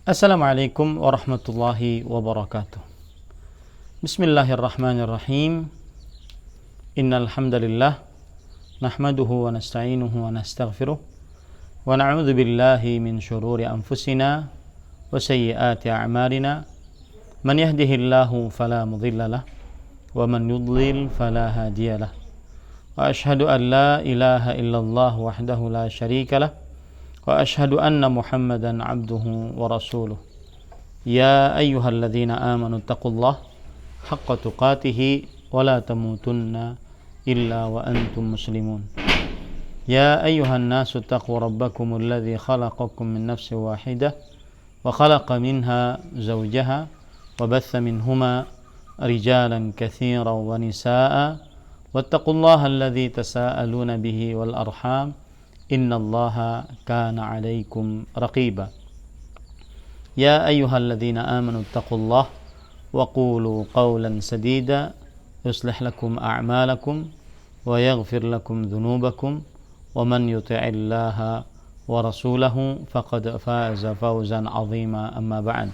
Assalamualaikum warahmatullahi wabarakatuh. Bismillahirrahmanirrahim. Innal hamdalillah nahmaduhu wa nasta'inuhu wa nastaghfiruh wa na'udzu billahi min shururi anfusina wa sayyiati a'malina. Man yahdihillahu fala mudilla lahu wa man yudlil fala hadiya lahu. Wa ashhadu an la ilaha illallah wahdahu la syarika lahu wa ashhadu anna Muhammadan abduhu wa rasuluh. Ya ayyuhalladzina amanu taqullaha haqqa tuqatih wa la tamutunna illa wa antum muslimun. Ya ayyuhan nasu taqu rabbakumul ladzi khalaqakum min nafsin wahidah wa khalaqa minha zawjaha wa batha minhuma rijalan katsiran wa nisaa'a wattaqullaha alladzi tasaaluna bihi wal arham innallaha kana 'alaikum raqiba. Ya ayyuhalladzina amanu taqullaha wa qulu qawlan sadida yuslih lakum a'malakum wa yaghfir lakum dhunubakum wa man yuti'illaha wa rasulahu faqad faza fawzan 'azima. Amma ba'd.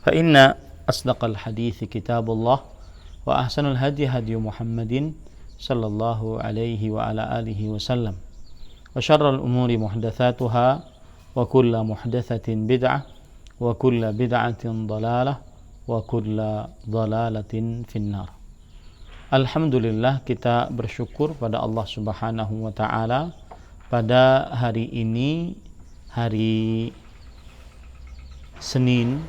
Fa inna asdaqal hadithi kitabullah wa ahsanal hadi hadi Muhammadin sallallahu alaihi wa ala alihi wasallam. Wa syarrul umuri muhdatsatuha wa kullu muhdatsatin bid'ah wa kullu bid'atin dhalalah wa kullu dhalalatin finnar. Alhamdulillah, kita bersyukur pada Allah Subhanahu wa taala pada hari ini, hari Senin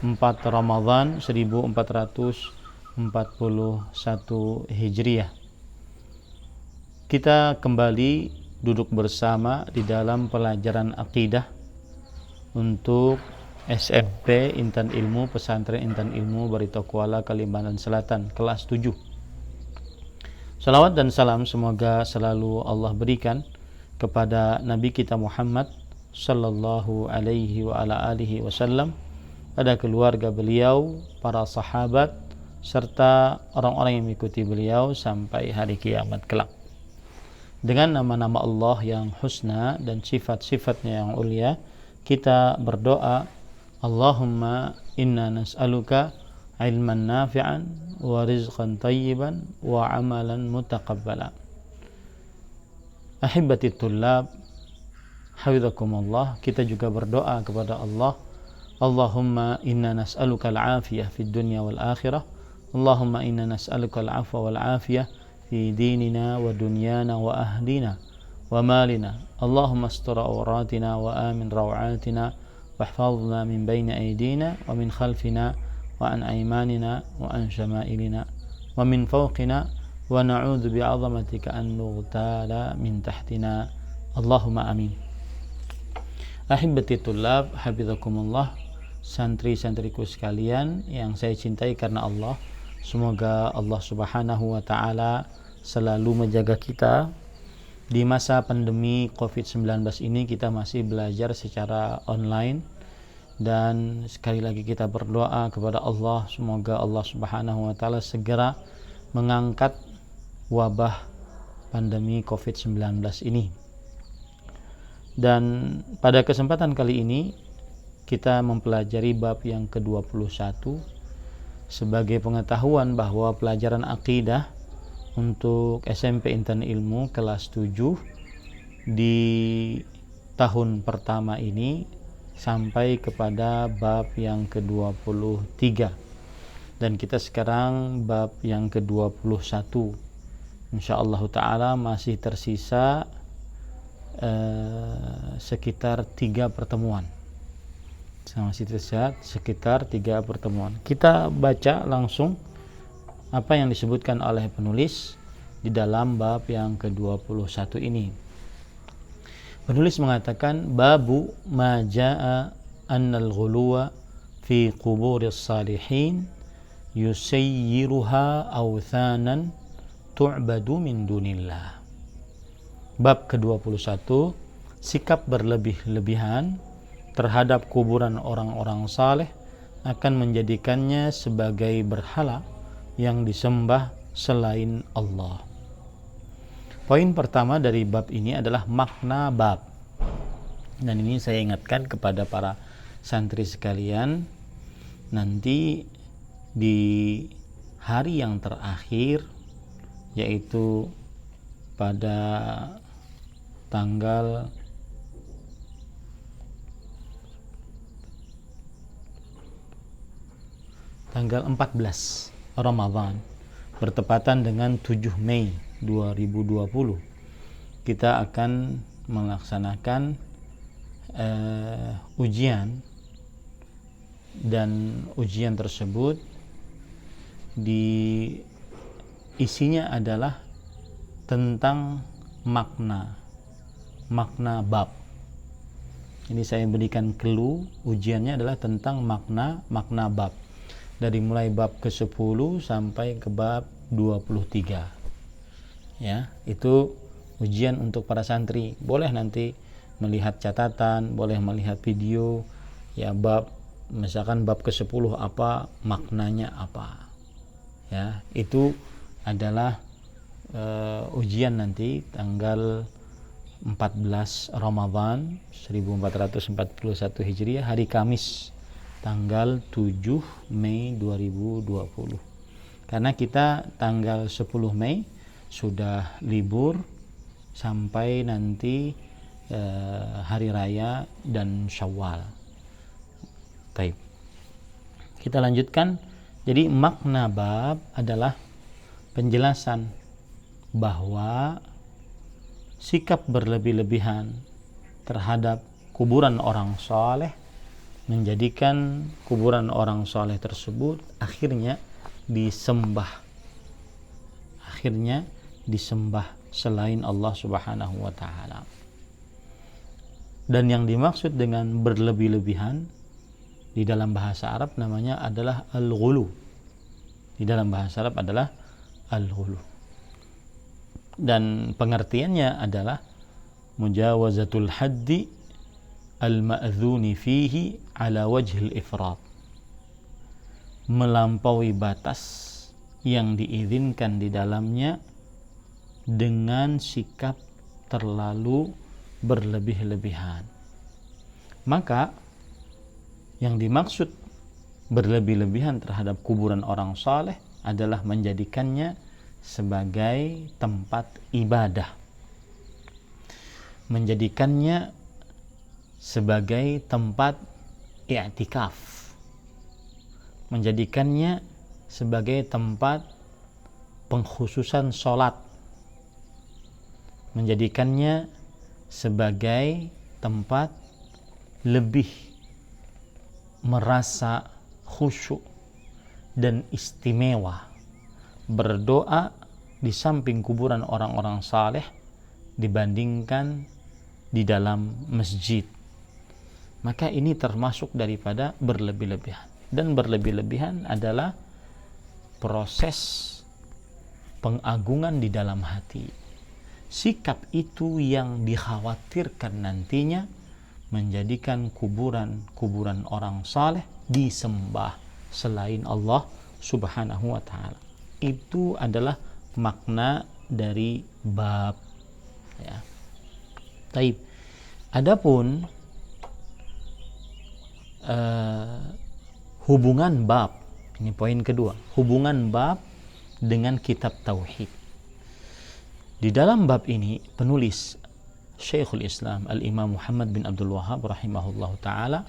4 Ramadan 1441 Hijriah. Kita kembali duduk bersama di dalam pelajaran akidah untuk SMP Intan Ilmu, Pesantren Intan Ilmu Barito Kuala, Kalimantan Selatan, kelas 7. Salawat dan salam semoga selalu Allah berikan kepada Nabi kita Muhammad sallallahu alaihi wa ala alihi wasallam, pada keluarga beliau, para sahabat, serta orang-orang yang mengikuti beliau sampai hari kiamat kelak. Dengan nama-nama Allah yang husna dan sifat-sifatnya yang ulia, kita berdoa, Allahumma inna nas'aluka ilman nafi'an wa rizqan tayyiban wa amalan mutaqabbala. Ahibbati tullab, hafizakumullah, kita juga berdoa kepada Allah, Allahumma inna nas'aluka al-afiyah fid dunya wal akhirah. Allahumma inna nas'aluka al-afwa wal afiyah fi dinina wa dunyana wa ahlina wa malina. Allahumma astur awratina wa amin rawatina wahfazna min bayni aydina wa min khalfina wa an aymanina wa an syama'ilina wa min fawqina wa na'udzu bi'azamatika an nughtala min tahtina. Allahumma amin. Ahibbati tullab, hafizakumullah, santri-santriku sekalian yang saya cintai karena Allah, semoga Allah Subhanahu wa taala selalu menjaga kita. Di masa pandemi COVID-19 ini kita masih belajar secara online, dan sekali lagi kita berdoa kepada Allah, semoga Allah Subhanahu wa taala segera mengangkat wabah pandemi COVID-19 ini. Dan pada kesempatan kali ini kita mempelajari bab yang ke-21 sebagai pengetahuan bahwa pelajaran akidah untuk SMP Intan Ilmu kelas 7 di tahun pertama ini sampai kepada bab yang ke-23, dan kita sekarang bab yang ke-21. Insyaallah taala masih tersisa sekitar 3 pertemuan. Masih tersisa sekitar 3 pertemuan. Kita baca langsung apa yang disebutkan oleh penulis di dalam bab yang ke-21 ini. Penulis mengatakan, babu ma jaa annal ghuluwa fi quburis salihin yusayyiruha awthanan tu'badu min dunillah. Bab ke-21, sikap berlebih-lebihan terhadap kuburan orang-orang saleh akan menjadikannya sebagai berhala yang disembah selain Allah. Poin pertama dari bab ini adalah makna bab. Dan ini saya ingatkan kepada para santri sekalian, nanti di hari yang terakhir, yaitu pada tanggal 14 Ramadan, bertepatan dengan 7 Mei 2020, kita akan melaksanakan ujian, dan ujian tersebut isinya adalah tentang makna bab. Ini saya berikan clue, ujiannya adalah tentang makna bab, dari mulai bab ke-10 sampai ke bab 23. Ya, itu ujian untuk para santri. Boleh nanti melihat catatan, boleh melihat video, ya, bab, misalkan bab ke-10 apa, maknanya apa. Ya, itu adalah ujian nanti tanggal 14 Ramadan 1441 Hijriah, hari Kamis tanggal 7 Mei 2020. Karena kita tanggal 10 Mei sudah libur sampai nanti hari raya dan Syawal. Baik. Kita lanjutkan. Jadi makna bab adalah penjelasan bahwa sikap berlebih-lebihan terhadap kuburan orang saleh menjadikan kuburan orang saleh tersebut akhirnya disembah selain Allah Subhanahu wa taala. Dan yang dimaksud dengan berlebih-lebihan di dalam bahasa Arab namanya adalah al-ghulu. Di dalam bahasa Arab adalah al-ghulu. Dan pengertiannya adalah mujawazatul haddi al-ma'dzuni fihi ala wajhil ifrat. Melampaui batas yang diizinkan di dalamnya dengan sikap terlalu berlebih-lebihan. Maka yang dimaksud berlebih-lebihan terhadap kuburan orang saleh adalah menjadikannya sebagai tempat ibadah, menjadikannya sebagai tempat i'tikaf, menjadikannya sebagai tempat pengkhususan sholat, menjadikannya sebagai tempat lebih merasa khusyuk dan istimewa berdoa di samping kuburan orang-orang saleh dibandingkan di dalam masjid. Maka ini termasuk daripada berlebih-lebihan. Dan berlebih-lebihan adalah proses pengagungan di dalam hati. Sikap itu yang dikhawatirkan nantinya menjadikan kuburan orang saleh disembah selain Allah Subhanahu wa taala. Itu adalah makna dari bab, ya. Taib. Adapun hubungan bab, ini poin kedua, hubungan bab dengan kitab tauhid. Di dalam bab ini penulis Syekhul Islam Al-Imam Muhammad bin Abdul Wahhab rahimahullah ta'ala,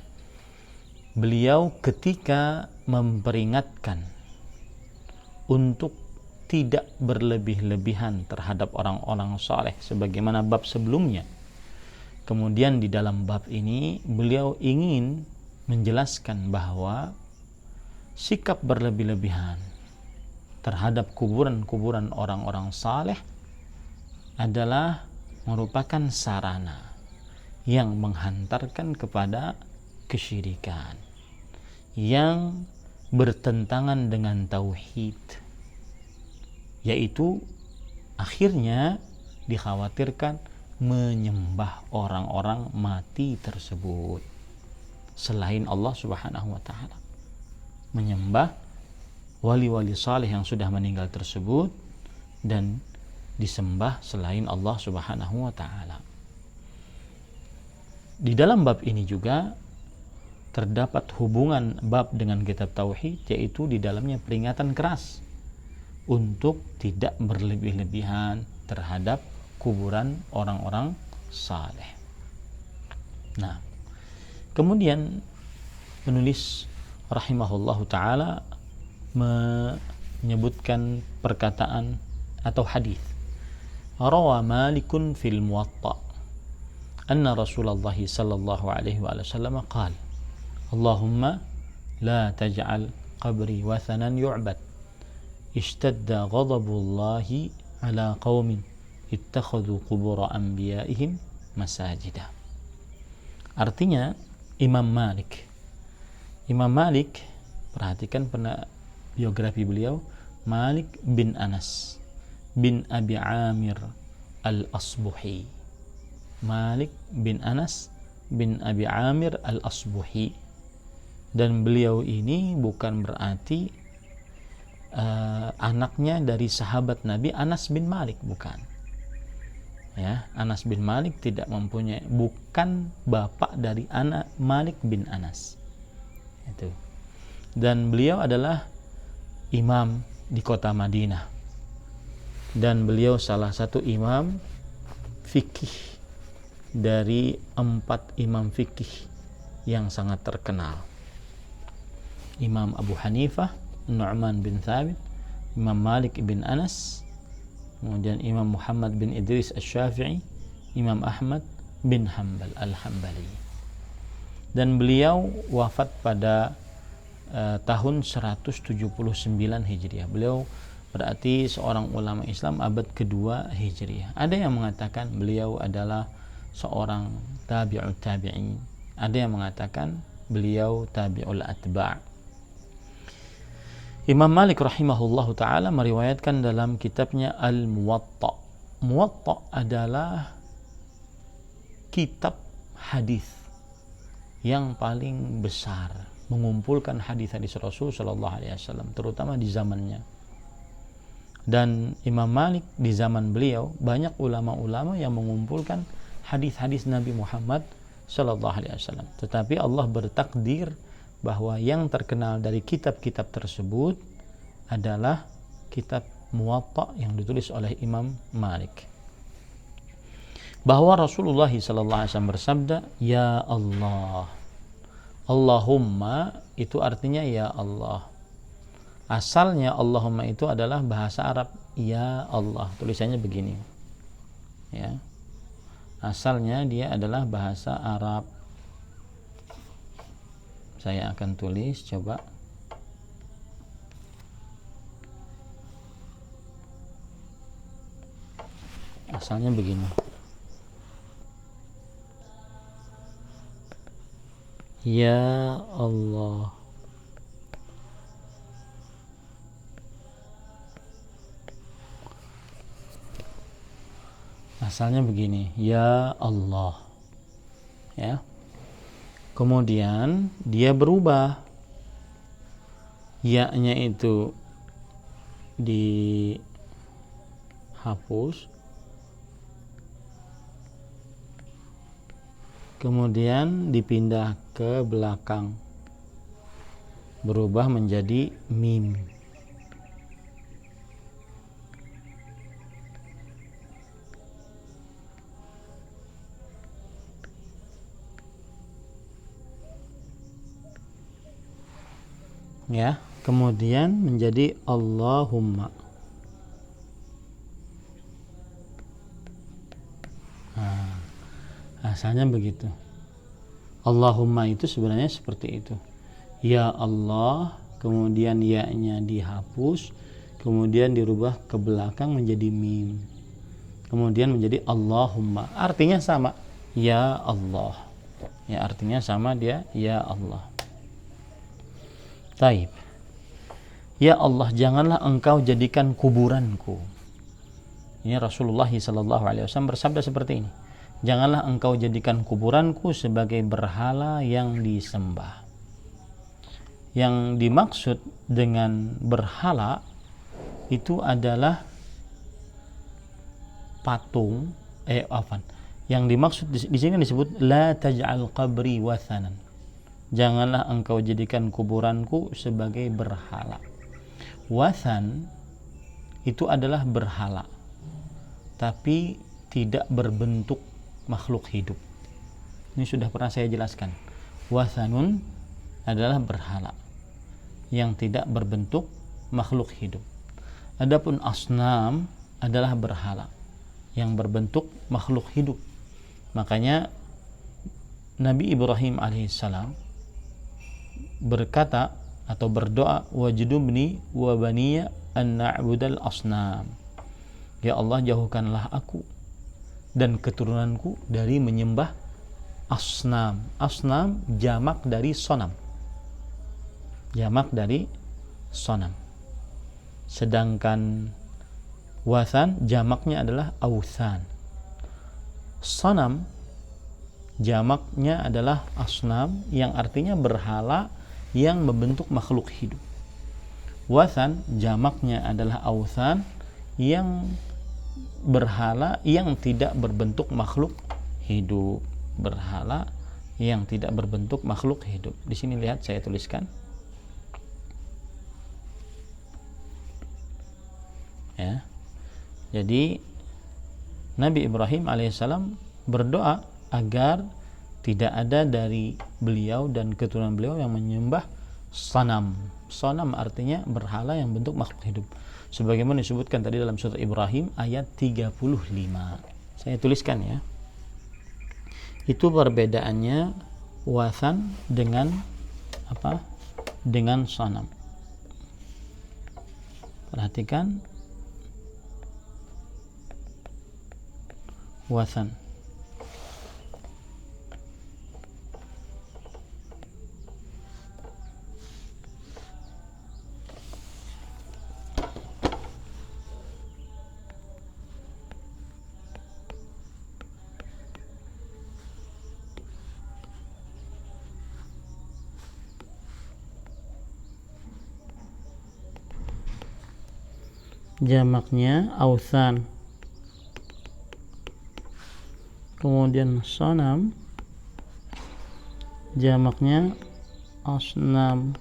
beliau ketika memperingatkan untuk tidak berlebih-lebihan terhadap orang-orang saleh sebagaimana bab sebelumnya, kemudian di dalam bab ini beliau ingin menjelaskan bahwa sikap berlebih-lebihan terhadap kuburan-kuburan orang-orang saleh adalah merupakan sarana yang menghantarkan kepada kesyirikan yang bertentangan dengan tauhid, yaitu akhirnya dikhawatirkan menyembah orang-orang mati tersebut selain Allah Subhanahu wa taala, menyembah wali-wali saleh yang sudah meninggal tersebut dan disembah selain Allah Subhanahu wa taala. Di dalam bab ini juga terdapat hubungan bab dengan kitab tauhid, yaitu di dalamnya peringatan keras untuk tidak berlebih-lebihan terhadap kuburan orang-orang saleh. Nah, kemudian penulis rahimahullahu taala menyebutkan perkataan atau hadis. Rawa Malikun fil Muwatta anna Rasulullah sallallahu alaihi wasallam qala Allahumma la taj'al qabri wathanan yu'bad ishtadda ghadabullahi ala qaumin ittakhadhu qubur anbiya'ihim masajida. Artinya Imam Malik, perhatikan biografi beliau, Malik bin Anas bin Abi Amir al-Asbuhi. Malik bin Anas bin Abi Amir al-Asbuhi. Dan beliau ini bukan berarti anaknya dari sahabat Nabi Anas bin Malik, bukan. Ya, Anas bin Malik bukan bapak dari anak Malik bin Anas. Itu. Dan beliau adalah imam di kota Madinah. Dan beliau salah satu imam fikih dari 4 imam fikih yang sangat terkenal. Imam Abu Hanifah, Nu'man bin Thabit, Imam Malik bin Anas, kemudian Imam Muhammad bin Idris Asy-Syafi'i, Imam Ahmad bin Hanbal Al-Hambali. Dan beliau wafat pada tahun 179 Hijriah. Beliau berarti seorang ulama Islam abad kedua Hijriah. Ada yang mengatakan beliau adalah seorang tabi'ut tabi'in. Ada yang mengatakan beliau tabi'ul atba'. Imam Malik rahimahullahu ta'ala meriwayatkan dalam kitabnya Al-Muwatta. Muwatta adalah kitab hadis yang paling besar, mengumpulkan hadis-hadis Rasul sallallahu alaihi wasallam, terutama di zamannya. Dan Imam Malik di zaman beliau banyak ulama-ulama yang mengumpulkan hadis-hadis Nabi Muhammad sallallahu alaihi wasallam. Tetapi Allah bertakdir bahwa yang terkenal dari kitab-kitab tersebut adalah kitab Muwatta yang ditulis oleh Imam Malik. Bahwa Rasulullah SAW bersabda, Ya Allah. Allahumma itu artinya ya Allah. Asalnya Allahumma itu adalah bahasa Arab, ya Allah. Tulisannya begini. Ya. Asalnya dia adalah bahasa Arab. Saya akan tulis, coba. Asalnya begini. Ya Allah. Asalnya begini, ya Allah. Ya. Kemudian dia berubah, ya-nya itu dihapus, kemudian dipindah ke belakang, berubah menjadi mim. Ya, kemudian menjadi Allahumma. Nah, asalnya begitu. Allahumma itu sebenarnya seperti itu. Ya Allah, kemudian ya-nya dihapus, kemudian dirubah ke belakang menjadi mim. Kemudian menjadi Allahumma. Artinya sama. Ya Allah. Ya, artinya sama dia, ya Allah. Taib. Ya Allah, janganlah engkau jadikan kuburanku. Ini Rasulullah SAW bersabda seperti ini. Janganlah engkau jadikan kuburanku sebagai berhala yang disembah. Yang dimaksud dengan berhala itu adalah patung. Yang dimaksud di sini disebut la taj'al qabri wathanan. janganlah engkau jadikan kuburanku sebagai berhala. Wathan itu adalah berhala, tapi tidak berbentuk makhluk hidup. Ini sudah pernah saya jelaskan. Wathanun adalah berhala yang tidak berbentuk makhluk hidup. Adapun asnam adalah berhala yang berbentuk makhluk hidup. Makanya Nabi Ibrahim alaihissalam berkata atau berdoa, wajnubni wa baniya an na'budal asnam. Ya Allah, jauhkanlah aku dan keturunanku dari menyembah asnam. Asnam jamak dari sonam. Jamak dari sonam. Sedangkan wathan jamaknya adalah authan. Sonam jamaknya adalah asnam, yang artinya berhala yang membentuk makhluk hidup. Wathan jamaknya adalah authan, yang berhala yang tidak berbentuk makhluk hidup. Berhala yang tidak berbentuk makhluk hidup. Di sini lihat saya tuliskan. Ya. Jadi Nabi Ibrahim alaihissalam berdoa agar tidak ada dari beliau dan keturunan beliau yang menyembah sanam. Sanam artinya berhala yang bentuk makhluk hidup. Sebagaimana disebutkan tadi dalam surat Ibrahim ayat 35. Saya tuliskan ya. Itu perbedaannya wathan dengan apa? Dengan sanam. Perhatikan wathan. Jamaknya authan. Kemudian sanam jamaknya asnam.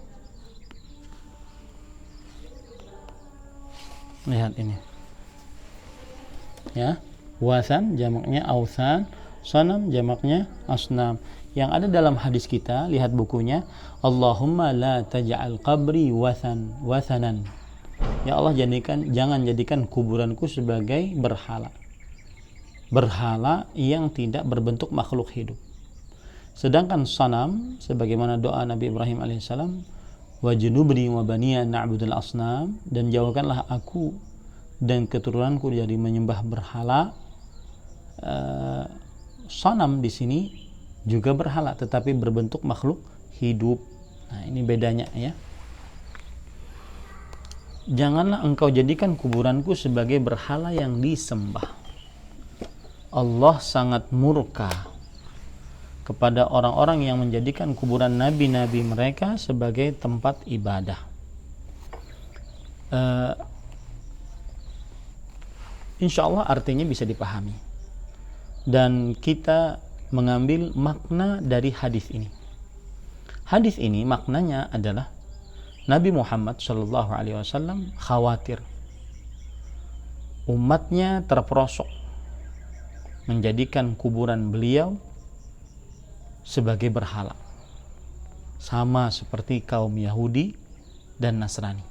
Lihat ini ya, wathan jamaknya authan, sanam jamaknya asnam. Yang ada dalam hadis kita, lihat bukunya, Allahumma la taj'al qabri wathanan. Ya Allah, jangan jadikan kuburanku sebagai berhala. Berhala yang tidak berbentuk makhluk hidup. Sedangkan sanam, sebagaimana doa Nabi Ibrahim alaihissalam, wajnubni wa baniya na'budul asnam, dan jauhkanlah aku dan keturunanku dari menyembah berhala. Sanam di sini juga berhala, tetapi berbentuk makhluk hidup. Nah, ini bedanya ya. Janganlah engkau jadikan kuburanku sebagai berhala yang disembah. Allah sangat murka kepada orang-orang yang menjadikan kuburan nabi-nabi mereka sebagai tempat ibadah. Insya Allah artinya bisa dipahami, dan kita mengambil makna dari hadis ini. Hadis ini maknanya adalah Nabi Muhammad SAW khawatir umatnya terperosok menjadikan kuburan beliau sebagai berhala, sama seperti kaum Yahudi dan Nasrani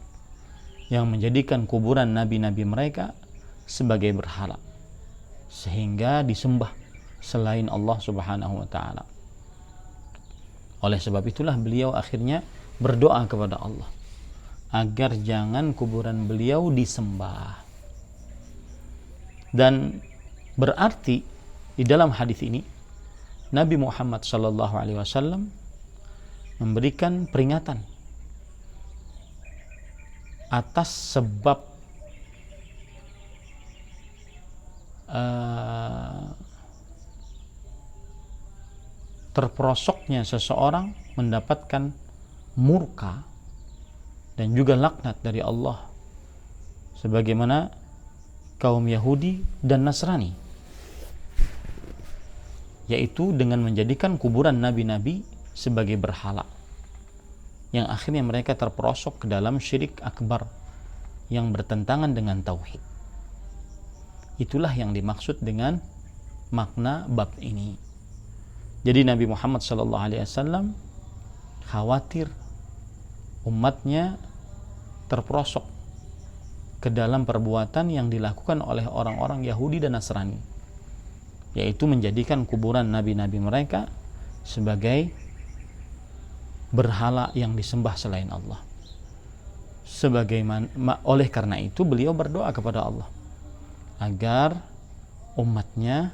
yang menjadikan kuburan nabi-nabi mereka sebagai berhala, sehingga disembah selain Allah Subhanahu wa taala. Oleh sebab itulah beliau akhirnya berdoa kepada Allah agar jangan kuburan beliau disembah. Dan berarti di dalam hadis ini Nabi Muhammad SAW memberikan peringatan atas sebab terperosoknya seseorang mendapatkan murka dan juga laknat dari Allah, sebagaimana kaum Yahudi dan Nasrani, yaitu dengan menjadikan kuburan nabi-nabi sebagai berhala, yang akhirnya mereka terperosok ke dalam syirik akbar yang bertentangan dengan tauhid. Itulah yang dimaksud dengan makna bab ini. Jadi Nabi Muhammad SAW khawatir umatnya terperosok ke dalam perbuatan yang dilakukan oleh orang-orang Yahudi dan Nasrani, yaitu menjadikan kuburan nabi-nabi mereka sebagai berhala yang disembah selain Allah. Oleh karena itu beliau berdoa kepada Allah agar umatnya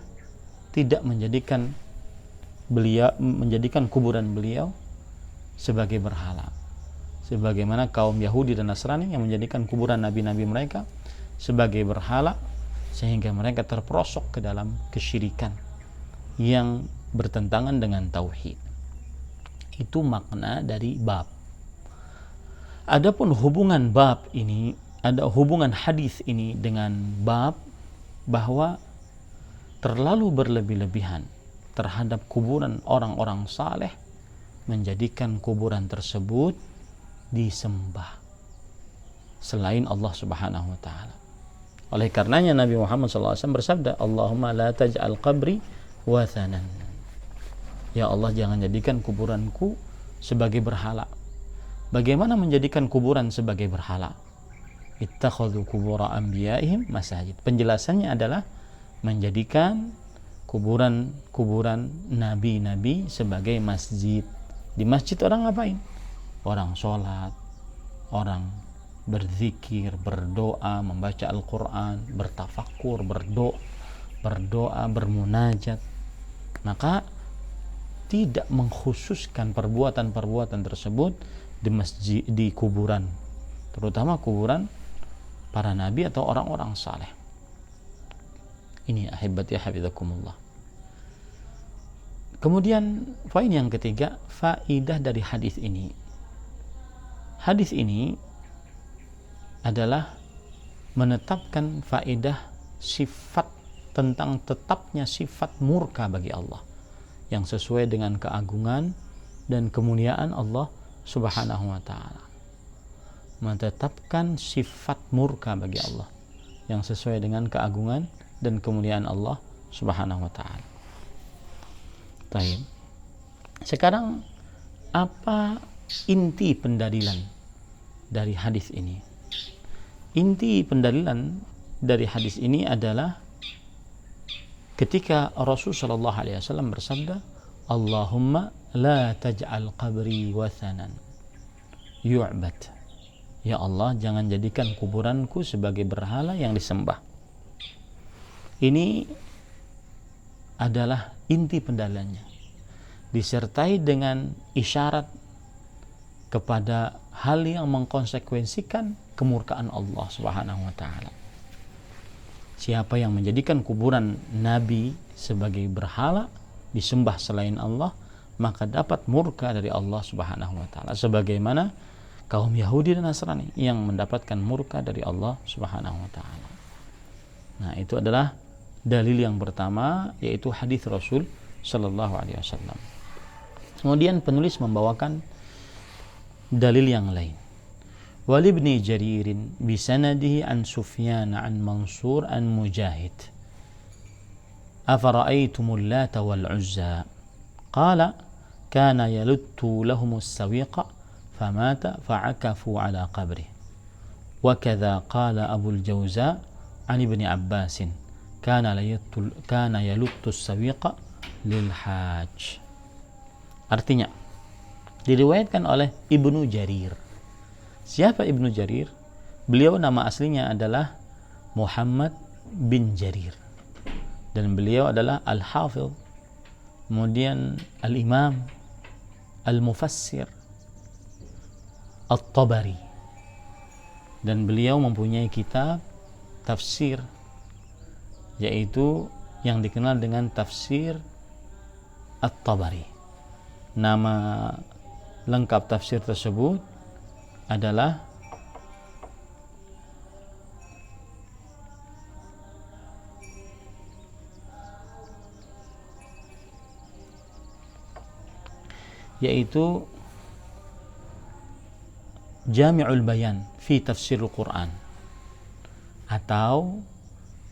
tidak menjadikan kuburan beliau sebagai berhala, sebagaimana kaum Yahudi dan Nasrani yang menjadikan kuburan nabi-nabi mereka sebagai berhala, sehingga mereka terperosok ke dalam kesyirikan yang bertentangan dengan tauhid. Itu makna dari bab. Adapun hubungan bab ini, ada hubungan hadis ini dengan bab, bahwa terlalu berlebih-lebihan terhadap kuburan orang-orang saleh menjadikan kuburan tersebut disembah selain Allah Subhanahu wa taala. Oleh karenanya Nabi Muhammad SAW bersabda, Allahumma la taj'al qabri wathanan. Ya Allah, jangan jadikan kuburanku sebagai berhala. Bagaimana menjadikan kuburan sebagai berhala? Ittakhadhu qubura anbiya'ihim masajid. Penjelasannya adalah menjadikan kuburan nabi-nabi sebagai masjid. Di masjid orang ngapain? Orang sholat, orang berzikir, berdoa, membaca Al-Quran, bertafakur, berdoa, bermunajat. Maka tidak mengkhususkan perbuatan-perbuatan tersebut di masjid, di kuburan, terutama kuburan para nabi atau orang-orang saleh. Ini ahibati hafizakumullah. Kemudian poin yang ketiga, faidah dari hadis ini. Hadis ini adalah menetapkan faedah sifat, tentang tetapnya sifat murka bagi Allah yang sesuai dengan keagungan dan kemuliaan Allah Subhanahu wa taala. Menetapkan sifat murka bagi Allah yang sesuai dengan keagungan dan kemuliaan Allah Subhanahu wa taala. Baik. Sekarang apa inti pendalilan dari hadis ini? Inti pendalilan dari hadis ini adalah ketika Rasulullah sallallahu alaihi wasallam bersabda, Allahumma la taj'al qabri wathanan yu'bad. Ya Allah, jangan jadikan kuburanku sebagai berhala yang disembah. Ini adalah inti pendalilannya, disertai dengan isyarat kepada hal yang mengkonsekuensikan kemurkaan Allah Subhanahu wa taala. Siapa yang menjadikan kuburan nabi sebagai berhala disembah selain Allah, maka dapat murka dari Allah Subhanahu wa taala, sebagaimana kaum Yahudi dan Nasrani yang mendapatkan murka dari Allah Subhanahu wa taala. Nah, itu adalah dalil yang pertama, yaitu hadis Rasul sallallahu alaihi wasallam. Kemudian penulis membawakan dalil yang lain. Wal ibni Jaririn bisanadihi an Sufyan an Mansur an Mujahid. Afara'aytumul Lata wal Uzza? Qala kana yaluttu lahumus sawiqa famata fa'akafu ala qabrih. Wa kadza qala Abul Jawza an Ibni Abbasin kana yaluttu sawiqa lil hajj. Artinya, diriwayatkan oleh Ibnu Jarir. Siapa Ibnu Jarir? Beliau nama aslinya adalah Muhammad bin Jarir, dan beliau adalah Al-Hafidh, kemudian Al-Imam, Al-Mufassir, At-Tabari, dan beliau mempunyai kitab tafsir, yaitu yang dikenal dengan tafsir At-Tabari. Nama lengkap tafsir tersebut adalah yaitu Jami'ul Bayan fi Tafsirul Quran atau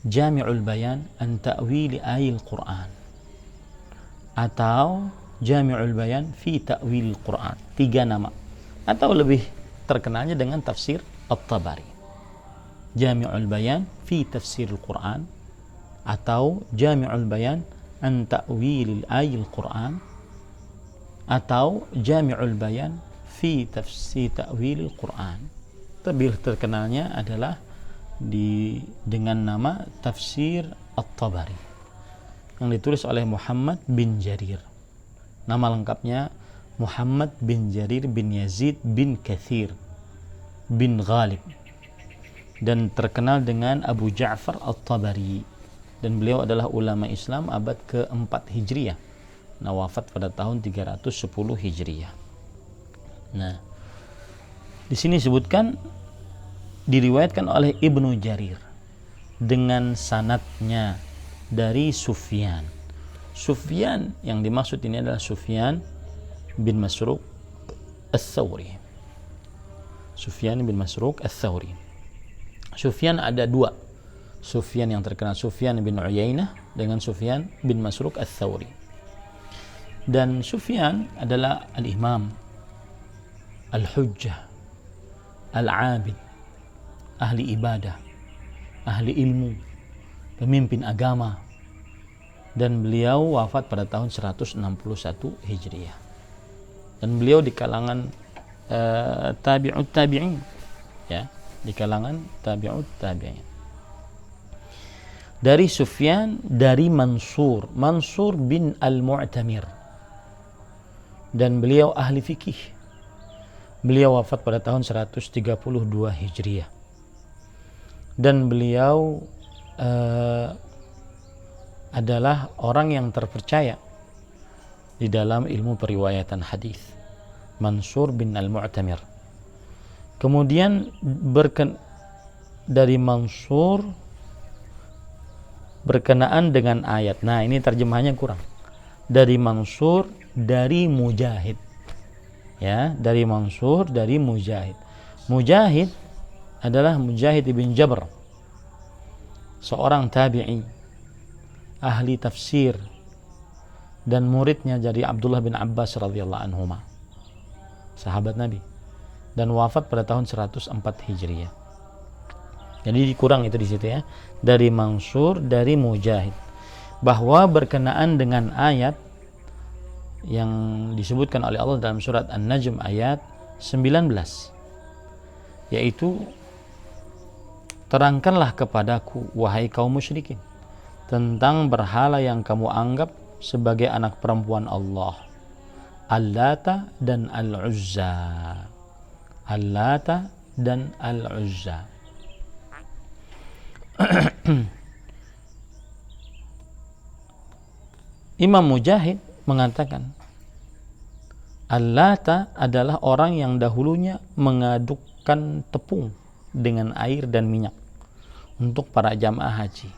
Jami'ul Bayan an Ta'wili Ayil Quran atau Jami'ul Bayan fi Ta'wil Quran. 3 nama, atau lebih terkenalnya dengan tafsir At-Tabari. Jami'ul Bayan fi Tafsirul Quran atau Jami'ul Bayan an Ta'wil Ayil Quran atau Jami'ul Bayan fi Tafsir Ta'wil Quran. Lebih terkenalnya adalah dengan nama Tafsir At-Tabari yang ditulis oleh Muhammad bin Jarir. Nama lengkapnya Muhammad bin Jarir bin Yazid bin Kathir bin Ghalib, dan terkenal dengan Abu Ja'far At-Tabari, dan beliau adalah ulama Islam abad ke-4 Hijriah. Nah, wafat pada tahun 310 Hijriah. Nah, di sini disebutkan diriwayatkan oleh Ibnu Jarir dengan sanadnya dari Sufyan. Sufyan yang dimaksud ini adalah Sufyan bin Masruq Ats-Tsauri. Sufyan bin Masruq Ats-Tsauri. Sufyan ada 2. Sufyan yang terkenal Sufyan bin Uyainah dengan Sufyan bin Masruq Ats-Tsauri. Dan Sufyan adalah al-imam, al-hujjah, al-abid, ahli ibadah, ahli ilmu, pemimpin agama, dan beliau wafat pada tahun 161 Hijriah. Dan beliau di kalangan tabi'ut tabi'in, ya, di kalangan tabi'ut tabi'in. Dari Sufyan, dari Mansur bin Al-Mu'tamir, dan beliau ahli fikih. Beliau wafat pada tahun 132 Hijriah. Dan beliau adalah orang yang terpercaya di dalam ilmu periwayatan hadis, Mansur bin Al-Mu'tamir. Kemudian dari Mansur berkenaan dengan ayat. Nah, ini terjemahannya kurang. Dari Mansur, dari Mujahid. Ya, dari Mansur, dari Mujahid. Mujahid adalah Mujahid bin Jabr, seorang tabi'i, ahli tafsir, dan muridnya dari Abdullah bin Abbas radhiyallahu anhuma, sahabat Nabi, dan wafat pada tahun 104 Hijriah. Jadi kurang itu di situ ya. Dari Mansur, dari Mujahid, bahwa berkenaan dengan ayat yang disebutkan oleh Allah dalam surat An-Najm ayat 19, yaitu terangkanlah kepadaku, wahai kaum musyrikin, tentang berhala yang kamu anggap sebagai anak perempuan Allah, Al-Lata dan Al-Uzza. Al-Lata dan Al-Uzza. Imam Mujahid mengatakan, Al-Lata adalah orang yang dahulunya mengadukkan tepung dengan air dan minyak untuk para jamaah haji.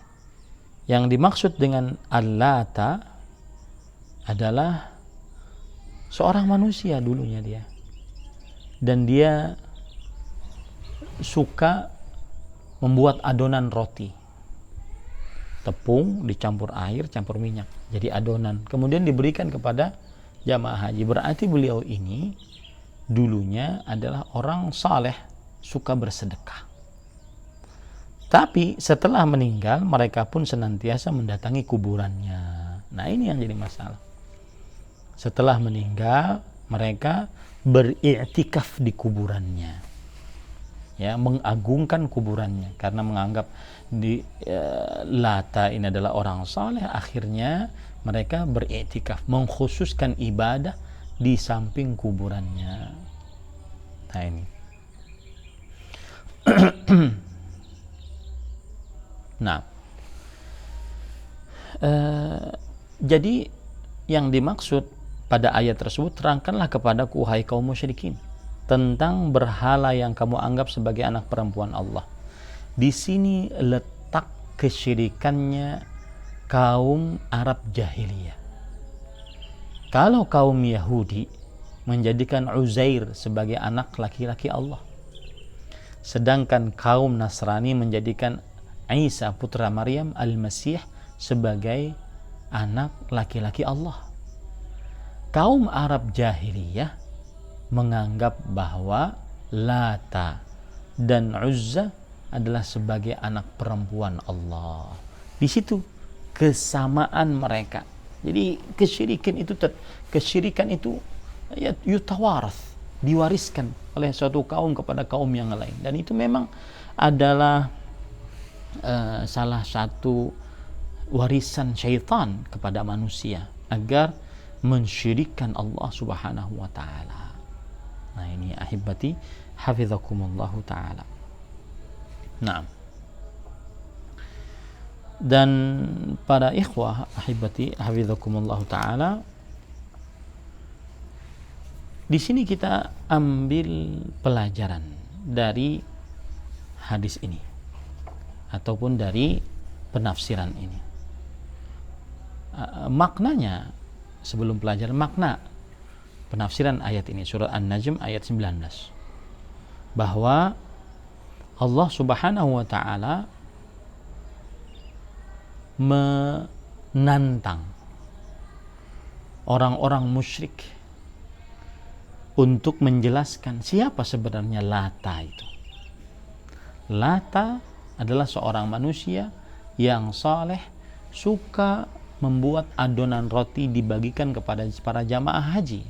Yang dimaksud dengan Al-Lata adalah seorang manusia dulunya dia, dan dia suka membuat adonan roti, tepung dicampur air, campur minyak, jadi adonan, kemudian diberikan kepada jamaah haji. Berarti beliau ini dulunya adalah orang saleh, suka bersedekah. Tapi setelah meninggal, mereka pun senantiasa mendatangi kuburannya. Nah, ini yang jadi masalah. Setelah meninggal, mereka beriktikaf di kuburannya, ya, mengagungkan kuburannya, karena menganggap Lata ini adalah orang saleh. Akhirnya mereka beriktikaf, mengkhususkan ibadah di samping kuburannya. Nah, ini. Nah, jadi yang dimaksud pada ayat tersebut, terangkanlah kepadaku, wahai kaum musyrikin, tentang berhala yang kamu anggap sebagai anak perempuan Allah. Di sini letak kesyirikannya kaum Arab jahiliyah. Kalau kaum Yahudi menjadikan Uzair sebagai anak laki-laki Allah. Sedangkan kaum Nasrani menjadikan Isa putra Maryam Al-Masih sebagai anak laki-laki Allah. Kaum Arab jahiliyah menganggap bahwa Lata dan Uzza adalah sebagai anak perempuan Allah. Di situ kesamaan mereka. Jadi kesyirikan itu ya yutawarats, diwariskan oleh suatu kaum kepada kaum yang lain, dan itu memang adalah salah satu warisan syaitan kepada manusia agar mensyirikkan Allah Subhanahu wa taala. Nah, ini ahibati hafizakumullahu taala. Nah, dan para ikhwah ahibati hafizakumullahu taala, di sini kita ambil pelajaran dari hadis ini ataupun dari penafsiran ini. Maknanya, sebelum pelajaran makna penafsiran ayat ini, surah An-Najm ayat 19, bahwa Allah Subhanahu wa taala menantang orang-orang musyrik untuk menjelaskan siapa sebenarnya Lata itu. Lata adalah seorang manusia yang saleh, suka membuat adonan roti dibagikan kepada para jamaah haji.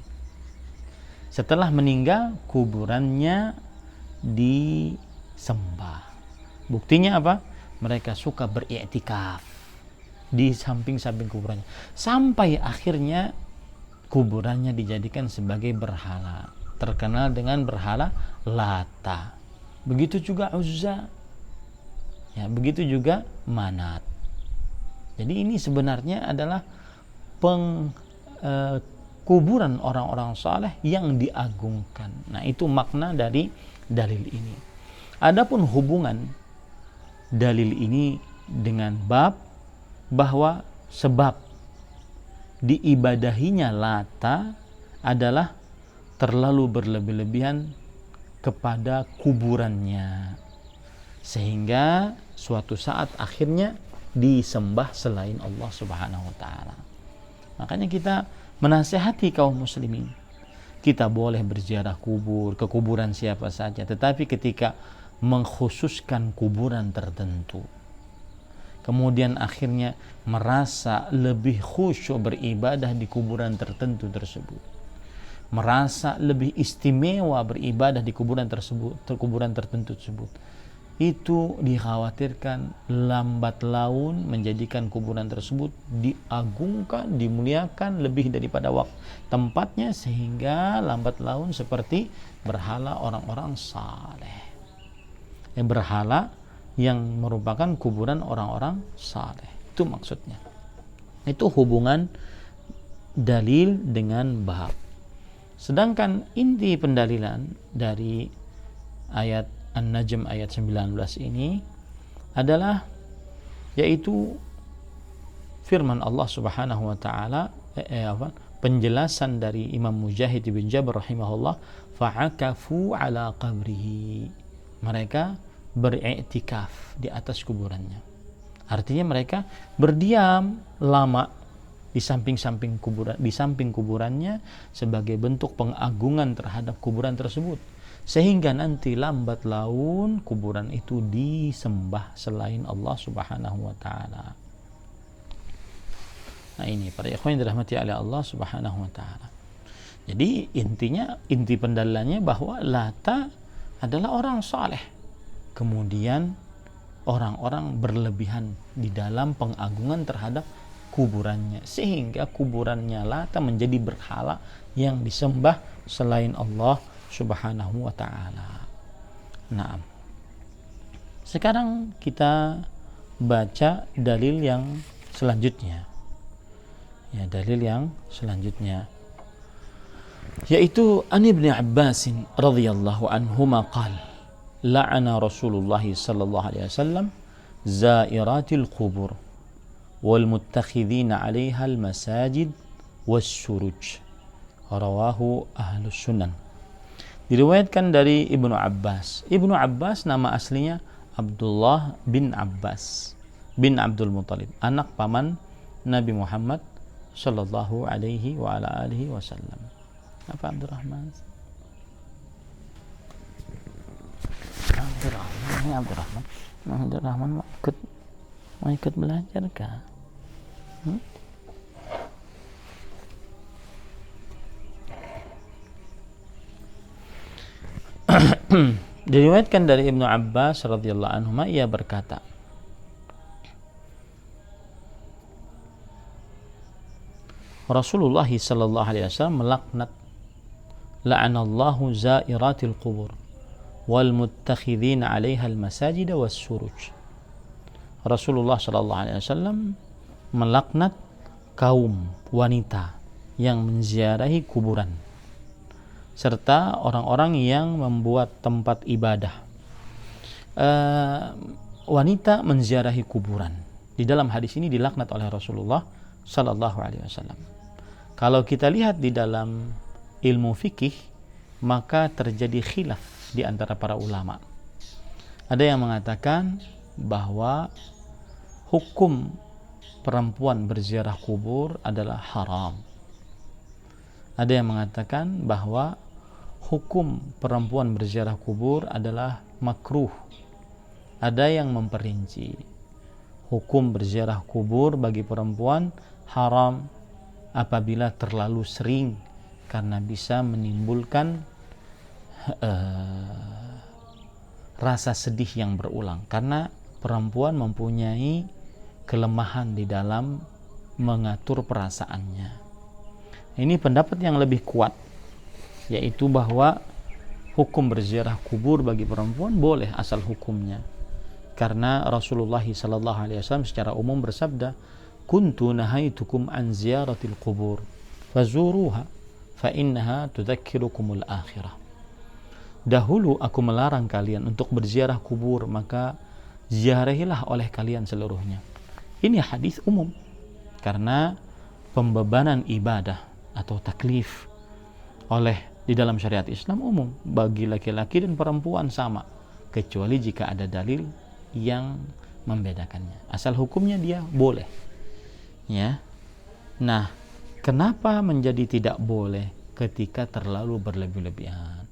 Setelah meninggal, kuburannya disembah. Buktinya apa? Mereka suka beriktikaf di samping-samping kuburannya, sampai akhirnya kuburannya dijadikan sebagai berhala, terkenal dengan berhala Lata. Begitu juga Uzza, ya, begitu juga Manat. Jadi ini sebenarnya adalah kuburan orang-orang saleh yang diagungkan. Nah, itu makna dari dalil ini. Adapun hubungan dalil ini dengan bab bahwa sebab diibadahinya Lata adalah terlalu berlebih-lebihan kepada kuburannya, sehingga suatu saat akhirnya disembah selain Allah Subhanahu wa taala. Makanya kita menasihati kaum muslimin, kita boleh berziarah kubur, ke kuburan siapa saja, tetapi ketika mengkhususkan kuburan tertentu, kemudian akhirnya merasa lebih khusyuk beribadah di kuburan tertentu tersebut, merasa lebih istimewa beribadah di kuburan tertentu tersebut, itu dikhawatirkan lambat laun menjadikan kuburan tersebut diagungkan, dimuliakan lebih daripada waktu tempatnya, sehingga lambat laun seperti berhala orang-orang saleh, berhala yang merupakan kuburan orang-orang saleh. Itu maksudnya. Itu hubungan dalil dengan bab. Sedangkan inti pendalilan dari ayat An-Najm ayat 19 ini adalah yaitu firman Allah Subhanahu wa taala, penjelasan dari Imam Mujahid bin Jabr rahimahullah, fa'akafu ala qabrihi. Mereka beriktikaf di atas kuburannya. Artinya mereka berdiam lama di samping kuburannya sebagai bentuk pengagungan terhadap kuburan tersebut, sehingga nanti lambat laun kuburan itu disembah selain Allah Subhanahu wa taala. Nah, ini para ikhwan yang dirahmati oleh Allah Subhanahu wa taala. Jadi inti pendalilannya bahwa Lata adalah orang saleh. Kemudian orang-orang berlebihan di dalam pengagungan terhadap kuburannya, sehingga kuburannya Lata menjadi berhala yang disembah selain Allah Subhanahu wa ta'ala. Nah, sekarang kita baca dalil yang selanjutnya. Ya, dalil yang selanjutnya yaitu an Ibnu Abbas radhiyallahu anhuma qala la'ana Rasulullah sallallahu alaihi wasallam zairatil qubur wal muttakhidhina 'alaiha al masajid was suruj Rawahu ahlus sunan. Diriwayatkan dari Ibnu Abbas. Ibnu Abbas nama aslinya Abdullah bin Abbas bin Abdul Muttalib, anak paman Nabi Muhammad sallallahu alaihi wa ala alihi wasallam. Apa Abdurrahman? Abdurrahman mau ikut belajar kah? Diriwayatkan dari Ibnu Abbas radhiyallahu anhu, ia berkata, Rasulullah sallallahu alaihi wasallam melaknat, la'anallahu zairatil qubur wal muttakhidhin 'alaiha al masajid was suruj. Rasulullah sallallahu alaihi wasallam melaknat kaum wanita yang menziarahi kuburan serta orang-orang yang membuat tempat ibadah. Wanita menziarahi kuburan. Di dalam hadis ini dilaknat oleh Rasulullah sallallahu alaihi wasallam. Kalau kita lihat di dalam ilmu fikih, maka terjadi khilaf di antara para ulama. Ada yang mengatakan bahwa hukum perempuan berziarah kubur adalah haram. Ada yang mengatakan bahwa hukum perempuan berziarah kubur adalah makruh. Ada yang memperinci hukum berziarah kubur bagi perempuan haram apabila terlalu sering, karena bisa menimbulkan rasa sedih yang berulang, karena perempuan mempunyai kelemahan di dalam mengatur perasaannya. Ini pendapat yang lebih kuat, yaitu bahwa hukum berziarah kubur bagi perempuan boleh asal hukumnya, karena Rasulullah SAW secara umum bersabda, kuntu nahaitukum an ziyaratil qubur fazuruha fa innaha tudzakirukumul akhirah. Dahulu aku melarang kalian untuk berziarah kubur, maka ziarahilah oleh kalian seluruhnya. Ini hadis umum, karena pembebanan ibadah atau taklif di dalam syariat Islam umum bagi laki-laki dan perempuan sama, kecuali jika ada dalil yang membedakannya. Asal hukumnya dia boleh. Ya. Nah, kenapa menjadi tidak boleh ketika terlalu berlebih-lebihan?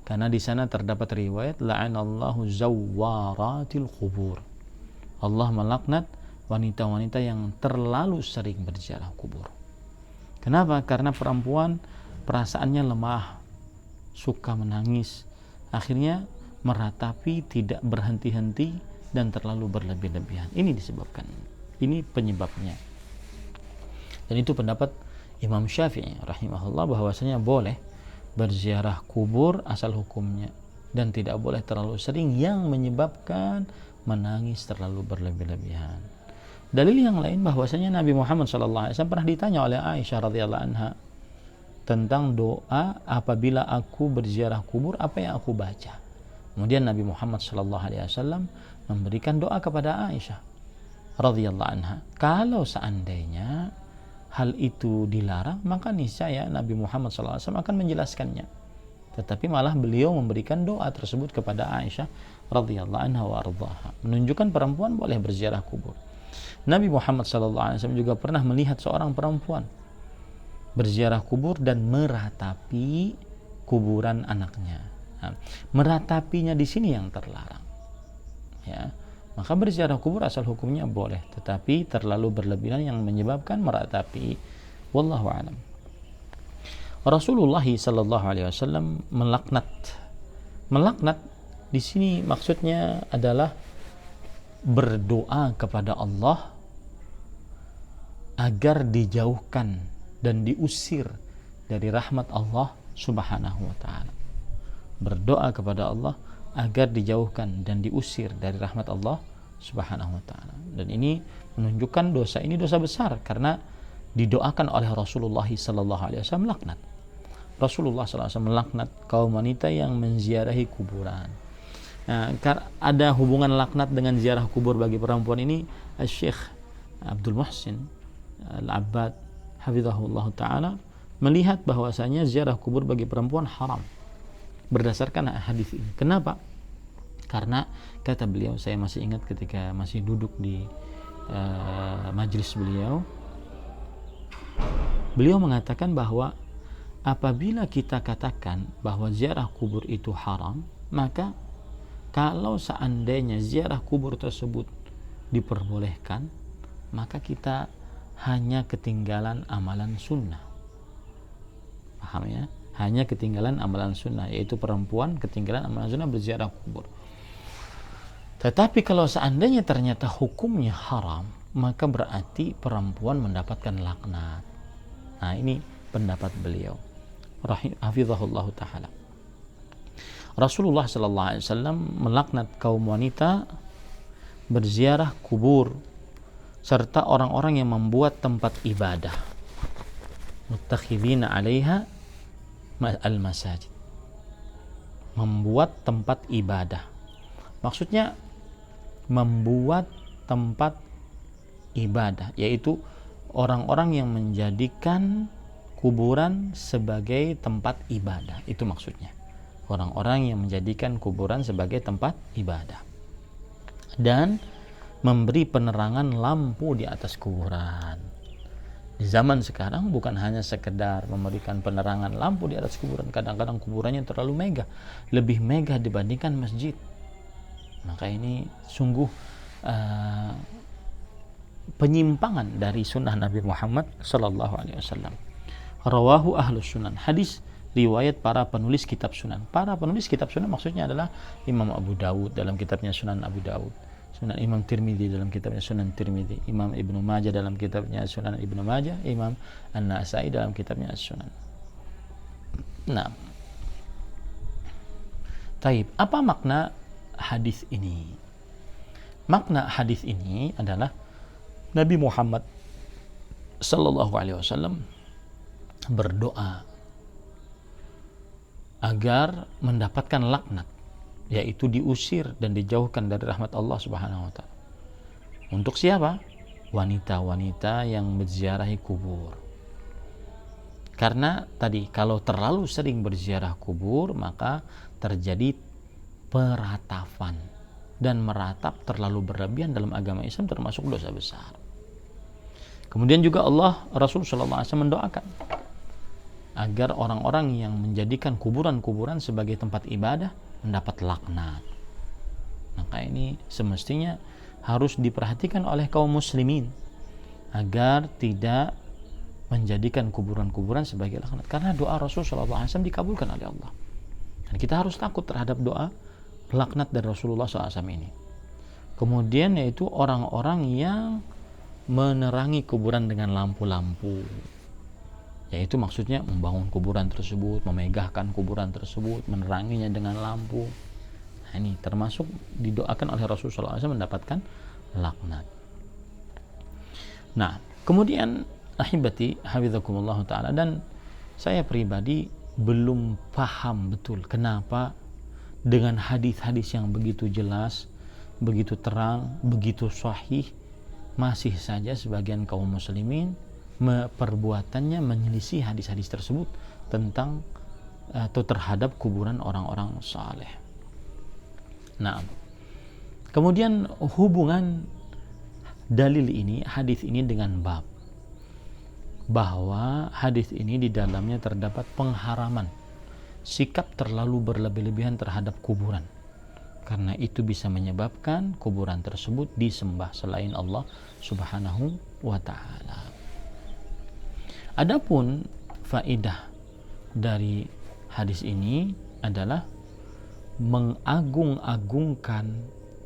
Karena di sana terdapat riwayat la'anallahu zawwaratil qubur. Allah melaknat wanita-wanita yang terlalu sering berziarah kubur. Kenapa? Karena perempuan perasaannya lemah, suka menangis, akhirnya meratapi tidak berhenti-henti dan terlalu berlebih-lebihan. Ini disebabkan. Ini penyebabnya. Dan itu pendapat Imam Syafi'i rahimahullah, bahwasanya boleh berziarah kubur asal hukumnya, dan tidak boleh terlalu sering yang menyebabkan menangis terlalu berlebih-lebihan. Dalil yang lain bahwasanya Nabi Muhammad SAW pernah ditanya oleh Aisyah radhiyallahu anha tentang doa apabila aku berziarah kubur, apa yang aku baca. Kemudian Nabi Muhammad SAW memberikan doa kepada Aisyah radhiyallahu anha. Kalau seandainya hal itu dilarang, maka niscaya Nabi Muhammad SAW akan menjelaskannya. Tetapi malah beliau memberikan doa tersebut kepada Aisyah radhiyallahu anha wa ardhaha, menunjukkan perempuan boleh berziarah kubur. Nabi Muhammad SAW juga pernah melihat seorang perempuan berziarah kubur dan meratapi kuburan anaknya. Nah, meratapinya di sini yang terlarang. Ya. Maka berziarah kubur asal hukumnya boleh, tetapi terlalu berlebihan yang menyebabkan meratapi. Wallahu a'lam. Rasulullah sallallahu alaihi wasallam melaknat. Melaknat di sini maksudnya adalah berdoa kepada Allah agar dijauhkan dan diusir dari rahmat Allah Subhanahu wa taala. Berdoa kepada Allah agar dijauhkan dan diusir dari rahmat Allah Subhanahu wa taala. Dan ini menunjukkan dosa ini dosa besar, karena didoakan oleh Rasulullah sallallahu alaihi wasallam laknat. Rasulullah sallallahu alaihi wasallam melaknat kaum wanita yang menziarahi kuburan. Nah, ada hubungan laknat dengan ziarah kubur bagi perempuan ini. Syekh Abdul Muhsin Al-Abbad hafizahullah taala melihat bahwasanya ziarah kubur bagi perempuan haram berdasarkan hadis ini. Kenapa? Karena kata beliau, saya masih ingat ketika masih duduk di majelis beliau mengatakan bahwa apabila kita katakan bahwa ziarah kubur itu haram, maka kalau seandainya ziarah kubur tersebut diperbolehkan, maka kita hanya ketinggalan amalan sunnah. Paham ya? Hanya ketinggalan amalan sunnah, yaitu perempuan ketinggalan amalan sunnah berziarah kubur. Tetapi kalau seandainya ternyata hukumnya haram, maka berarti perempuan mendapatkan laknat. Nah, ini pendapat beliau, hafizahullah ta'ala. Rasulullah sallallahu alaihi wasallam melaknat kaum wanita berziarah kubur serta orang-orang yang membuat tempat ibadah, muttakhidina 'alaiha al-masajid, membuat tempat ibadah. Maksudnya membuat tempat ibadah, yaitu orang-orang yang menjadikan kuburan sebagai tempat ibadah. Itu maksudnya, orang-orang yang menjadikan kuburan sebagai tempat ibadah dan memberi penerangan lampu di atas kuburan. Di zaman sekarang bukan hanya sekedar memberikan penerangan lampu di atas kuburan, kadang-kadang kuburannya terlalu megah, lebih megah dibandingkan masjid. Maka ini sungguh penyimpangan dari sunnah Nabi Muhammad sallallahu alaihi wasallam. Rawahu ahlus sunan. Hadis riwayat para penulis kitab sunan. Para penulis kitab sunan maksudnya adalah Imam Abu Dawud dalam kitabnya Sunan Abu Dawud, Sunan Imam Tirmidzi dalam kitabnya Sunan Tirmidzi, Imam Ibnu Majah dalam kitabnya Sunan Ibnu Majah, Imam An-Nasa'i dalam kitabnya As-Sunan. Nah, taib, apa makna hadis ini? Makna hadis ini adalah Nabi Muhammad sallallahu alaihi wasallam berdoa agar mendapatkan laknat, yaitu diusir dan dijauhkan dari rahmat Allah Subhanahu wa taala. Untuk siapa? Wanita-wanita yang menziarahi kubur. Karena tadi kalau terlalu sering berziarah kubur, maka terjadi peratapan, dan meratap terlalu berlebihan dalam agama Islam termasuk dosa besar. Kemudian juga Rasul sallallahu alaihi wasallam mendoakan agar orang-orang yang menjadikan kuburan-kuburan sebagai tempat ibadah mendapat laknat. Maka ini semestinya harus diperhatikan oleh kaum muslimin agar tidak menjadikan kuburan-kuburan sebagai laknat, karena doa Rasul sallallahu alaihi wasallam dikabulkan oleh Allah. Dan kita harus takut terhadap doa laknat dari Rasulullah SAW ini. Kemudian yaitu orang-orang yang menerangi kuburan dengan lampu-lampu, yaitu maksudnya membangun kuburan tersebut, memegahkan kuburan tersebut, meneranginya dengan lampu. Nah, ini termasuk didoakan oleh Rasulullah SAW mendapatkan laknat. Nah, kemudian ahibati hafizakumullah ta'ala, dan saya pribadi belum paham betul kenapa dengan hadis-hadis yang begitu jelas, begitu terang, begitu sahih, masih saja sebagian kaum muslimin perbuatannya menyelisih hadis-hadis tersebut tentang atau terhadap kuburan orang-orang saleh. Nah, kemudian hubungan dalil ini, hadis ini dengan bab, bahwa hadis ini di dalamnya terdapat pengharaman sikap terlalu berlebih-lebihan terhadap kuburan, karena itu bisa menyebabkan kuburan tersebut disembah selain Allah Subhanahu wa ta'ala. Adapun faedah dari hadis ini adalah mengagung-agungkan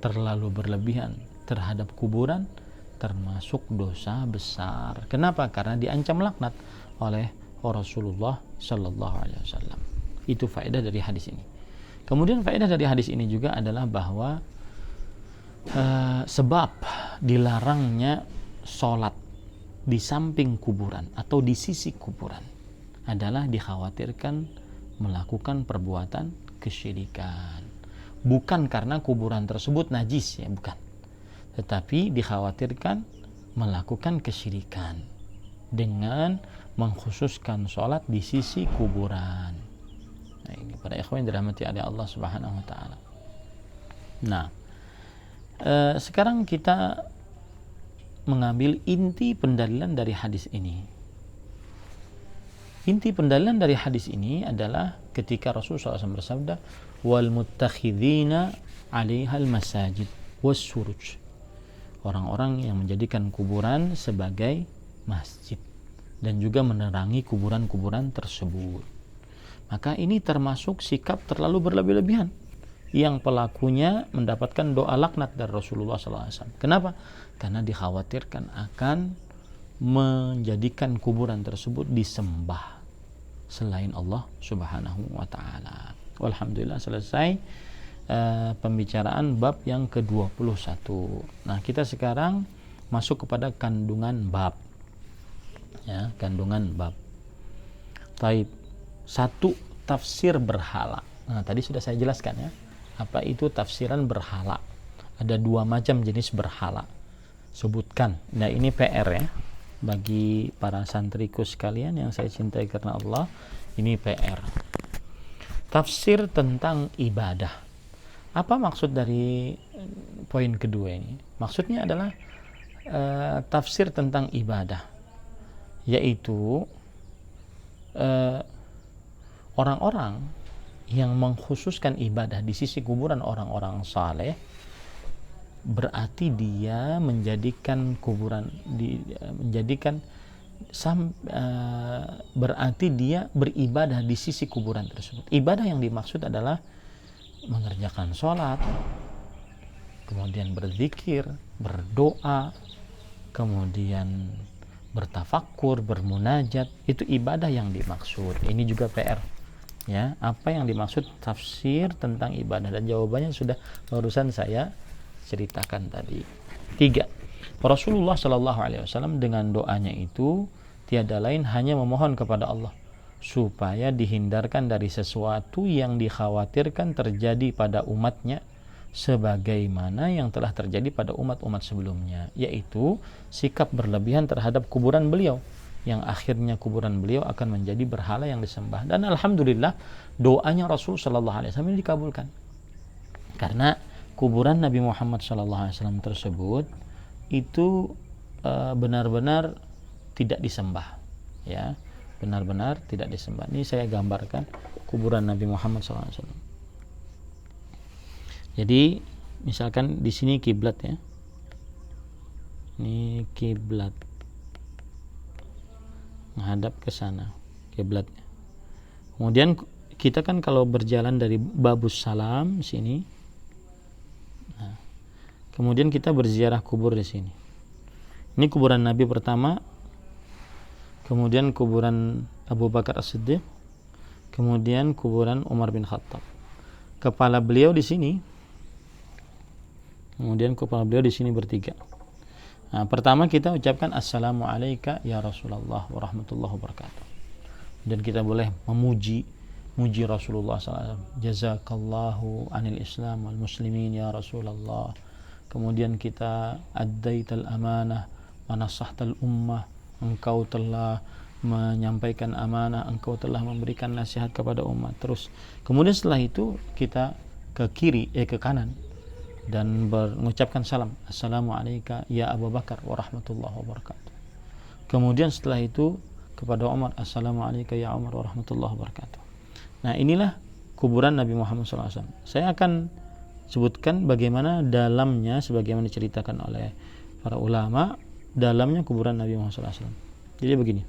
terlalu berlebihan terhadap kuburan termasuk dosa besar. Kenapa? Karena diancam laknat oleh Rasulullah sallallahu alaihi wasallam. Itu faedah dari hadis ini. Kemudian faedah dari hadis ini juga adalah bahwa sebab dilarangnya sholat di samping kuburan atau di sisi kuburan adalah dikhawatirkan melakukan perbuatan kesyirikan. Bukan karena kuburan tersebut najis, ya, bukan. Tetapi dikhawatirkan melakukan kesyirikan. dengan mengkhususkan sholat di sisi kuburan. Nah, ini para ikhwan yang dirahmati oleh Allah Subhanahu wa taala. Nah, sekarang kita mengambil inti pendalilan dari hadis ini. Inti pendalilan dari hadis ini adalah ketika Rasulullah SAW bersabda, wal muttakhidina 'alaihal masajid was-suruj. Orang-orang yang menjadikan kuburan sebagai masjid dan juga menerangi kuburan-kuburan tersebut. Maka ini termasuk sikap terlalu berlebih-lebihan yang pelakunya mendapatkan doa laknat dari Rasulullah SAW. Kenapa? Karena dikhawatirkan akan menjadikan kuburan tersebut disembah selain Allah Subhanahu wa taala. Alhamdulillah selesai pembicaraan bab yang ke-21. Nah, kita sekarang masuk kepada kandungan bab. Ya, kandungan bab. Taib. 1. Tafsir berhala. Nah, tadi sudah saya jelaskan ya. Apa itu tafsiran berhala? Ada 2 macam jenis berhala. Sebutkan. Nah, ini PR ya. Bagi para santriku sekalian yang saya cintai karena Allah, ini PR. Tafsir tentang ibadah. Apa maksud dari poin kedua ini? Maksudnya adalah tafsir tentang ibadah, yaitu orang-orang yang mengkhususkan ibadah di sisi kuburan orang-orang saleh, berarti dia menjadikan kuburan berarti dia beribadah di sisi kuburan tersebut. Ibadah yang dimaksud adalah mengerjakan sholat, kemudian berzikir, berdoa, kemudian bertafakkur, bermunajat. Itu ibadah yang dimaksud. Ini juga PR ya. Apa yang dimaksud tafsir tentang ibadah? Dan jawabannya sudah barusan saya ceritakan tadi. 3. Rasulullah SAW dengan doanya itu tiada lain hanya memohon kepada Allah supaya dihindarkan dari sesuatu yang dikhawatirkan terjadi pada umatnya sebagaimana yang telah terjadi pada umat-umat sebelumnya, yaitu sikap berlebihan terhadap kuburan beliau yang akhirnya kuburan beliau akan menjadi berhala yang disembah. Dan alhamdulillah doanya Rasul sallallahu alaihi wasallam dikabulkan. Karena kuburan Nabi Muhammad sallallahu alaihi wasallam tersebut itu benar-benar tidak disembah, ya. Benar-benar tidak disembah. Ini saya gambarkan kuburan Nabi Muhammad SAW. Jadi misalkan di sini kiblat ya. Ini kiblat. Menghadap ke sana kiblatnya. Kemudian kita kan kalau berjalan dari Babus Salam sini. Nah, kemudian kita berziarah kubur di sini. Ini kuburan Nabi pertama. Kemudian kuburan Abu Bakar As-Siddiq, kemudian kuburan Umar bin Khattab. Kepala beliau di sini, kemudian kepala beliau di sini bertiga. Nah, pertama kita ucapkan Assalamualaikum ya Rasulullah warahmatullahi wabarakatuh. Dan kita boleh muji Rasulullah SAW. Jazakallahu anil Islam wal muslimin ya Rasulullah. Kemudian kita addaital amanah wa nasahtal ummah. Engkau telah menyampaikan amanah, engkau telah memberikan nasihat kepada umat. Terus kemudian setelah itu kita ke kiri, ke kanan dan mengucapkan salam. Assalamualaikum ya Abu Bakar warahmatullahi wabarakatuh. Kemudian setelah itu kepada Umar, Assalamualaikum ya Umar warahmatullahi wabarakatuh. Nah, inilah kuburan Nabi Muhammad SAW. Saya akan sebutkan bagaimana dalamnya, sebagaimana diceritakan oleh para ulama. Dalamnya kuburan Nabi Muhammad SAW. Jadi begini,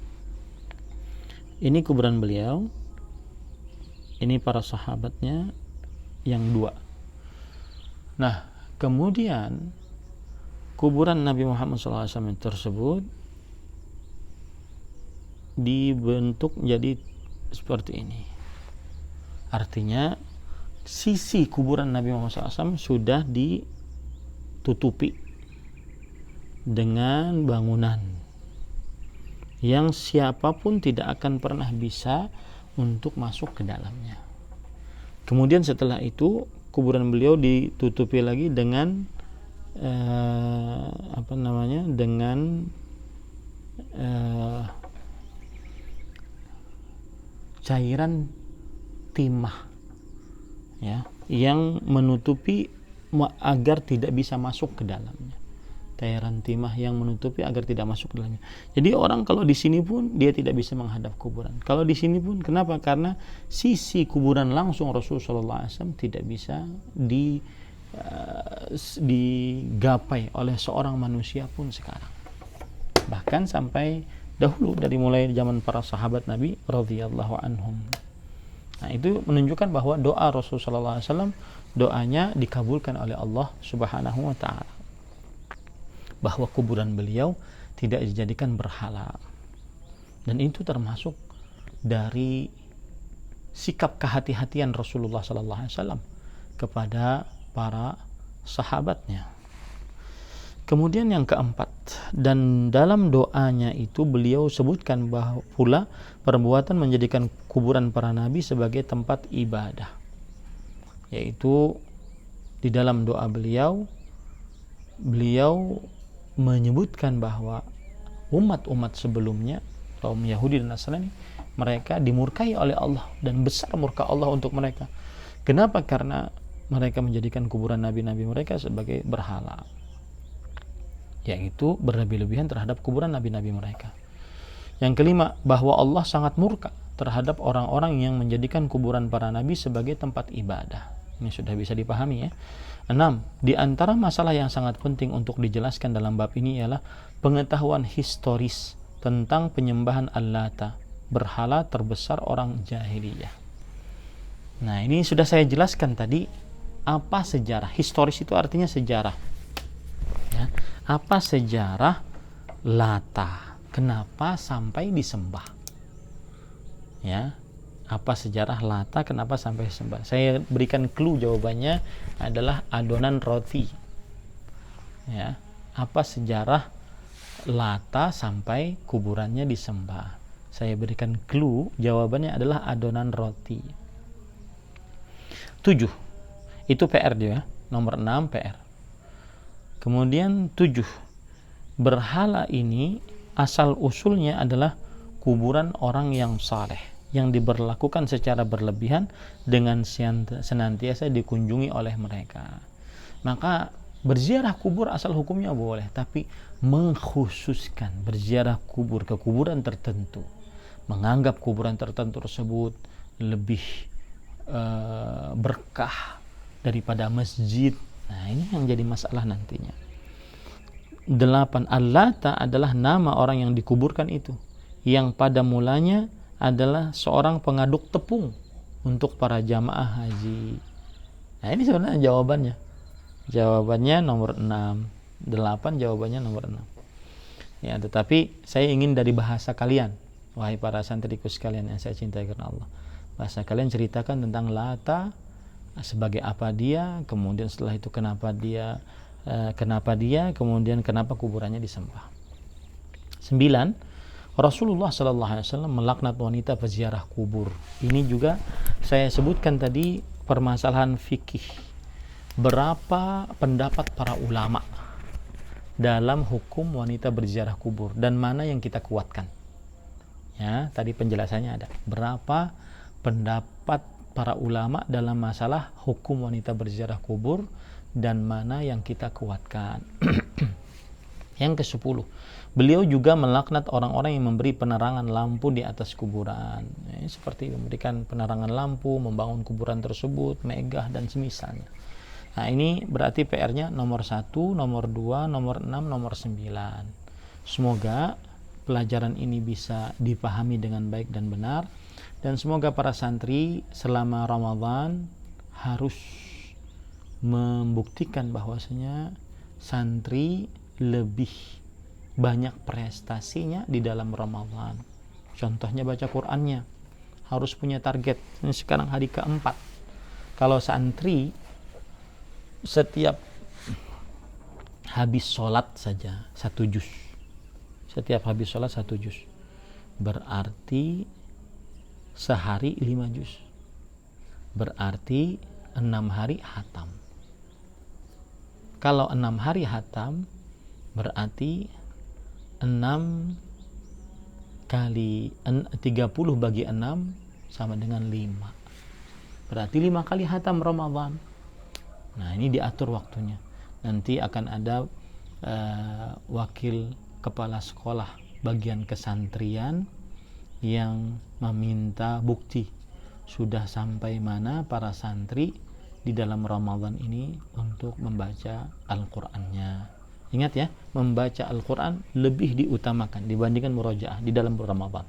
ini kuburan beliau, ini para sahabatnya yang 2. Nah, kemudian kuburan Nabi Muhammad SAW tersebut dibentuk jadi seperti ini. Artinya sisi kuburan Nabi Muhammad SAW sudah ditutupi dengan bangunan yang siapapun tidak akan pernah bisa untuk masuk ke dalamnya. Kemudian setelah itu kuburan beliau ditutupi lagi dengan dengan eh, cairan timah, ya, yang menutupi agar tidak bisa masuk ke dalamnya. Cairan timah yang menutupi agar tidak masuk ke dalamnya. Jadi orang kalau di sini pun dia tidak bisa menghadap kuburan. Kalau di sini pun, kenapa? Karena sisi kuburan langsung Rasulullah SAW tidak bisa digapai oleh seorang manusia pun sekarang. Bahkan sampai dahulu, dari mulai zaman para sahabat Nabi radhiyallahu anhum. Nah, itu menunjukkan bahwa doa Rasulullah SAW, doanya dikabulkan oleh Allah Subhanahu wa taala. Bahwa kuburan beliau tidak dijadikan berhala. Dan itu termasuk dari sikap kehati-hatian Rasulullah SAW kepada para sahabatnya. Kemudian yang keempat, dan dalam doanya itu beliau sebutkan bahwa pula perbuatan menjadikan kuburan para nabi sebagai tempat ibadah, yaitu di dalam doa beliau menyebutkan bahwa umat-umat sebelumnya, kaum Yahudi dan Nasrani, mereka dimurkai oleh Allah dan besar murka Allah untuk mereka. Kenapa? Karena mereka menjadikan kuburan nabi-nabi mereka sebagai berhala, yaitu berlebih-lebihan terhadap kuburan nabi-nabi mereka. Yang kelima, bahwa Allah sangat murka terhadap orang-orang yang menjadikan kuburan para nabi sebagai tempat ibadah. Ini sudah bisa dipahami, ya. 6. Di antara masalah yang sangat penting untuk dijelaskan dalam bab ini ialah pengetahuan historis tentang penyembahan Al-Lata, berhala terbesar orang jahiliyah. Nah, ini sudah saya jelaskan tadi, apa sejarah. Historis itu artinya sejarah, ya. Apa sejarah Lata? Kenapa sampai disembah? Ya, apa sejarah Lata? Kenapa sampai disembah? Saya berikan clue, jawabannya adalah adonan roti. Ya, apa sejarah Lata sampai kuburannya disembah? Saya berikan clue, jawabannya adalah adonan roti. 7. Itu PR dia, nomor 6 PR. Kemudian 7. Berhala ini asal usulnya adalah kuburan orang yang saleh yang diberlakukan secara berlebihan dengan senantiasa dikunjungi oleh mereka. Maka berziarah kubur asal hukumnya boleh, tapi mengkhususkan berziarah kubur ke kuburan tertentu, menganggap kuburan tertentu tersebut lebih berkah daripada masjid. Nah, ini yang jadi masalah nantinya. 8. Al-Lata adalah nama orang yang dikuburkan itu, yang pada mulanya adalah seorang pengaduk tepung untuk para jamaah haji. Nah, ini sebenarnya jawabannya. Jawabannya nomor 6. 8 jawabannya nomor 6. Ya, tetapi saya ingin dari bahasa kalian, wahai para santriku sekalian yang saya cintai karena Allah. Bahasa kalian ceritakan tentang Lata, sebagai apa dia, kemudian setelah itu kenapa dia, kemudian kenapa kuburannya disembah. 9. Rasulullah SAW melaknat wanita peziarah kubur. Ini juga saya sebutkan tadi permasalahan fikih. Berapa pendapat para ulama dalam hukum wanita berziarah kubur dan mana yang kita kuatkan? Ya, tadi penjelasannya ada. Berapa pendapat para ulama dalam masalah hukum wanita berziarah kubur dan mana yang kita kuatkan? Yang ke-10, beliau juga melaknat orang-orang yang memberi penerangan lampu di atas kuburan, seperti memberikan penerangan lampu, membangun kuburan tersebut, megah dan semisalnya. Nah, ini berarti PR-nya nomor 1, nomor 2, nomor 6, nomor 9. Semoga pelajaran ini bisa dipahami dengan baik dan benar, dan semoga para santri selama Ramadan harus membuktikan bahwasanya santri lebih banyak prestasinya di dalam Ramadan. Contohnya baca Qur'annya, harus punya target. Ini sekarang hari ke-4. Kalau santri setiap habis sholat saja 1 juz, setiap habis sholat 1 juz, berarti sehari 5 juz, berarti 6 hari hatam. Kalau 6 hari hatam, berarti 6 kali 30 bagi 6 sama dengan 5. Berarti 5 kali hatam Ramadan. Nah, ini diatur waktunya. Nanti akan ada wakil kepala sekolah bagian kesantrian yang meminta bukti sudah sampai mana para santri di dalam Ramadan ini untuk membaca Al-Qur'annya. Ingat ya, membaca Al-Qur'an lebih diutamakan dibandingkan murojaah di dalam Ramadan.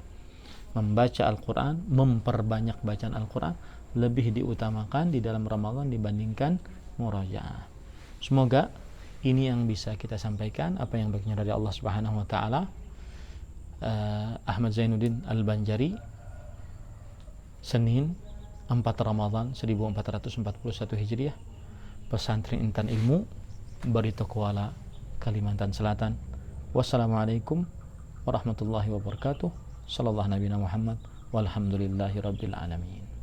Membaca Al-Qur'an, memperbanyak bacaan Al-Qur'an lebih diutamakan di dalam Ramadan dibandingkan murojaah. Semoga ini yang bisa kita sampaikan, apa yang baiknya dari Allah Subhanahu wa taala. Ahmad Zainuddin Al-Banjari, Senin 4 Ramadan 1441 Hijriah, Pesantren Intan Ilmu, Barito Kuala, Kalimantan Selatan. Wassalamualaikum warahmatullahi wabarakatuh. Sallallahu Nabi Muhammad walhamdulillahi rabbil alamin.